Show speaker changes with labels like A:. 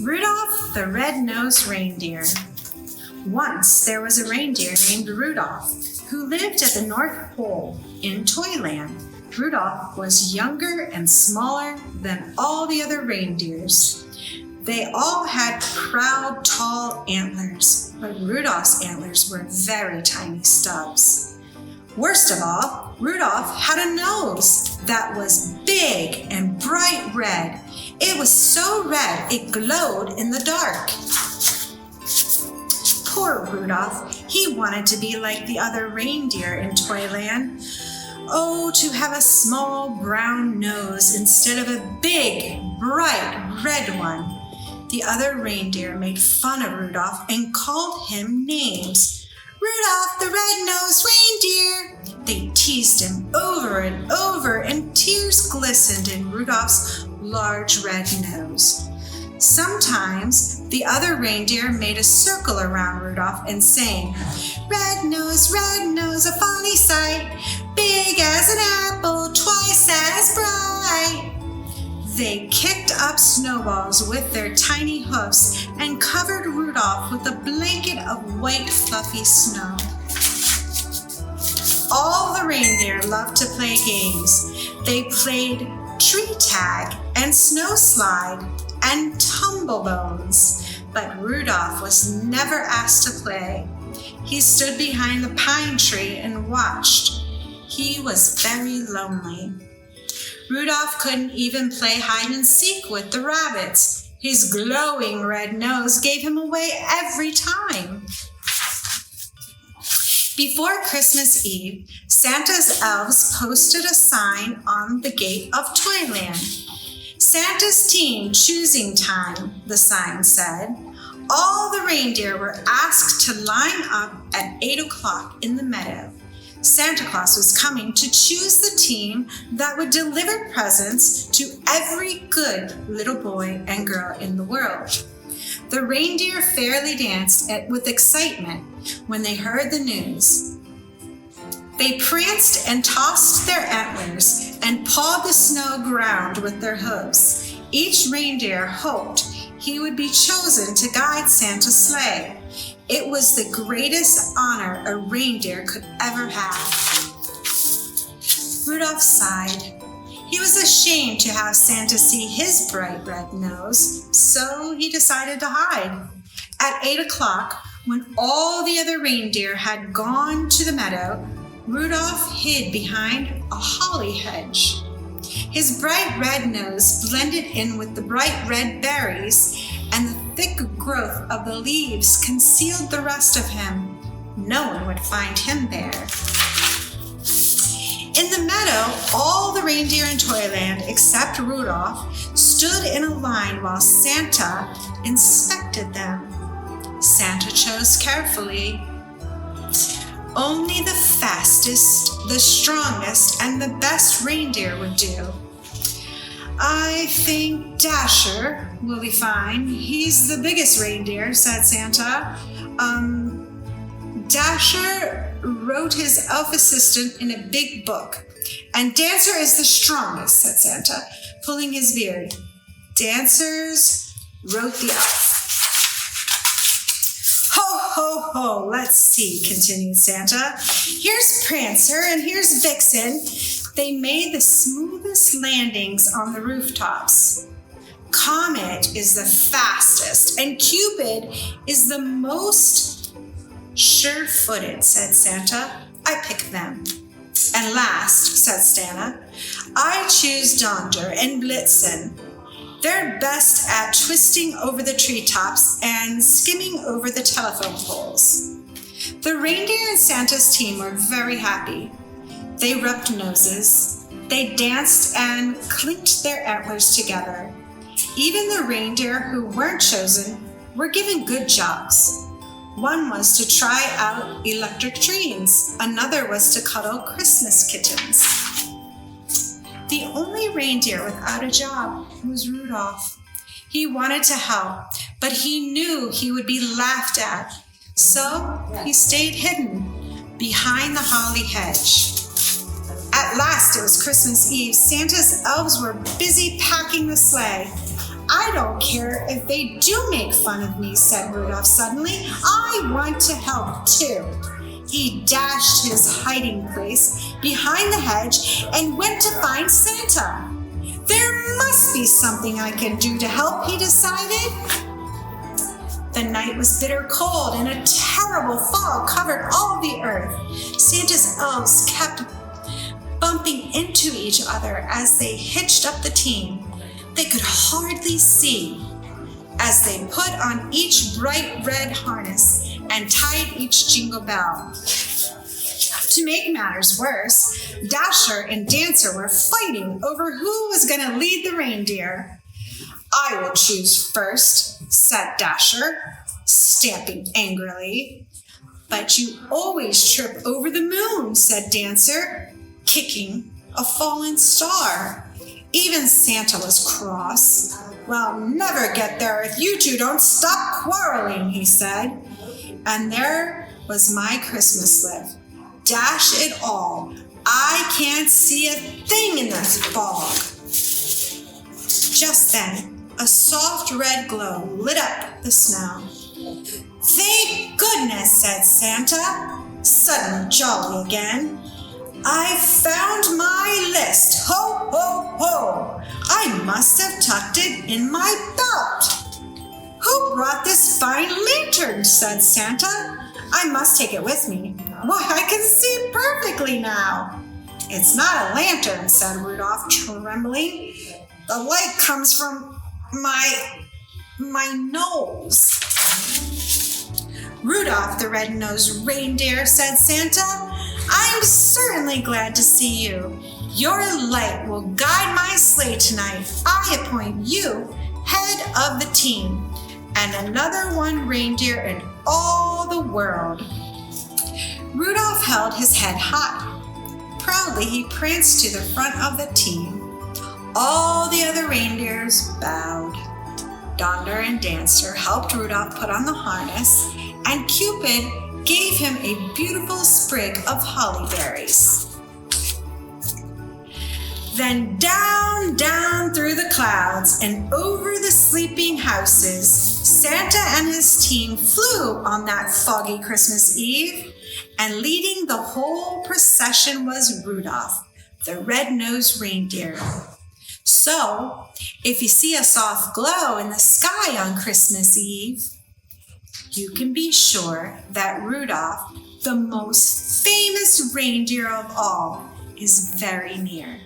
A: Rudolph the Red-Nosed Reindeer. Once there was a reindeer named Rudolph who lived at the North Pole in Toyland. Rudolph was younger and smaller than all the other reindeers. They all had proud, tall antlers, but Rudolph's antlers were very tiny stubs. Worst of all, Rudolph had a nose that was big and bright red. It was so red it glowed in the dark. Poor Rudolph, he wanted to be like the other reindeer in Toyland. Oh, to have a small brown nose instead of a big, bright red one. The other reindeer made fun of Rudolph and called him names. Rudolph the Red-Nosed Reindeer! They teased him over and over, and tears glistened in Rudolph's large red nose. Sometimes the other reindeer made a circle around Rudolph and sang, red nose, a funny sight, big as an apple, twice as bright. They kicked up snowballs with their tiny hoofs and covered Rudolph with a blanket of white fluffy snow. All the reindeer loved to play games. They played tree tag and snow slide and tumble bones, but Rudolph was never asked to play. He stood behind the pine tree and watched. He was very lonely. Rudolph couldn't even play hide and seek with the rabbits. His glowing red nose gave him away every time. Before Christmas Eve, Santa's elves posted a sign on the gate of Toyland. Santa's team choosing time, the sign said. All the reindeer were asked to line up at 8 o'clock in the meadow. Santa Claus was coming to choose the team that would deliver presents to every good little boy and girl in the world. The reindeer fairly danced with excitement when they heard the news. They pranced and tossed their antlers and pawed the snow ground with their hooves. Each reindeer hoped he would be chosen to guide Santa's sleigh. It was the greatest honor a reindeer could ever have. Rudolph sighed. He was ashamed to have Santa see his bright red nose, so he decided to hide. At 8 o'clock, when all the other reindeer had gone to the meadow, Rudolph hid behind a holly hedge. His bright red nose blended in with the bright red berries, and the thick growth of the leaves concealed the rest of him. No one would find him there. In the meadow, all the reindeer in Toyland, except Rudolph, stood in a line while Santa inspected them. Santa chose carefully. Only the fastest, the strongest, and the best reindeer would do. I think Dasher will be fine. He's the biggest reindeer, said Santa. Dasher wrote his elf assistant in a big book. And Dancer is the strongest, said Santa, pulling his beard. Dancers wrote the elf. Ho, ho, ho, let's see, continued Santa. Here's Prancer and here's Vixen. They made the smoothest landings on the rooftops. Comet is the fastest, and Cupid is the most sure-footed, said Santa. I pick them. And last, said Santa, I choose Donder and Blitzen. They're best at twisting over the treetops and skimming over the telephone poles. The reindeer and Santa's team were very happy. They rubbed noses. They danced and clinked their antlers together. Even the reindeer who weren't chosen were given good jobs. One was to try out electric trains. Another was to cuddle Christmas kittens. The only reindeer without a job was Rudolph. He wanted to help, but he knew he would be laughed at. So he stayed hidden behind the holly hedge. At last it was Christmas Eve. Santa's elves were busy packing the sleigh. I don't care if they do make fun of me, said Rudolph suddenly. I want to help too. He dashed his hiding place behind the hedge and went to find Santa. There must be something I can do to help, he decided. The night was bitter cold and a terrible fog covered all the earth. Santa's elves kept bumping into each other as they hitched up the team. They could hardly see as they put on each bright red harness and tied each jingle bell. To make matters worse, Dasher and Dancer were fighting over who was going to lead the reindeer. I will choose first, said Dasher, stamping angrily. But you always trip over the moon, said Dancer, kicking a fallen star. Even Santa was cross. We'll never get there if you two don't stop quarreling, he said. And there was my Christmas lift. Dash it all. I can't see a thing in this fog. Just then, a soft red glow lit up the snow. Thank goodness, said Santa, suddenly jolly again. I found my list. Ho, ho, ho. I must have tucked it in my belt. Who brought this fine lantern, said Santa. I must take it with me. Why, I can see perfectly now. It's not a lantern, said Rudolph, trembling. The light comes from my nose. Rudolph the Red-Nosed Reindeer, said Santa, I'm certainly glad to see you. Your light will guide my sleigh tonight. I appoint you head of the team, and another one reindeer in all the world. Rudolph held his head high. Proudly he pranced to the front of the team. All the other reindeers bowed. Donder and Dancer helped Rudolph put on the harness, and Cupid gave him a beautiful sprig of holly berries. Then down, down through the clouds and over the sleeping houses, Santa and his team flew on that foggy Christmas Eve, and leading the whole procession was Rudolph, the red-nosed reindeer. So, if you see a soft glow in the sky on Christmas Eve, you can be sure that Rudolph, the most famous reindeer of all, is very near.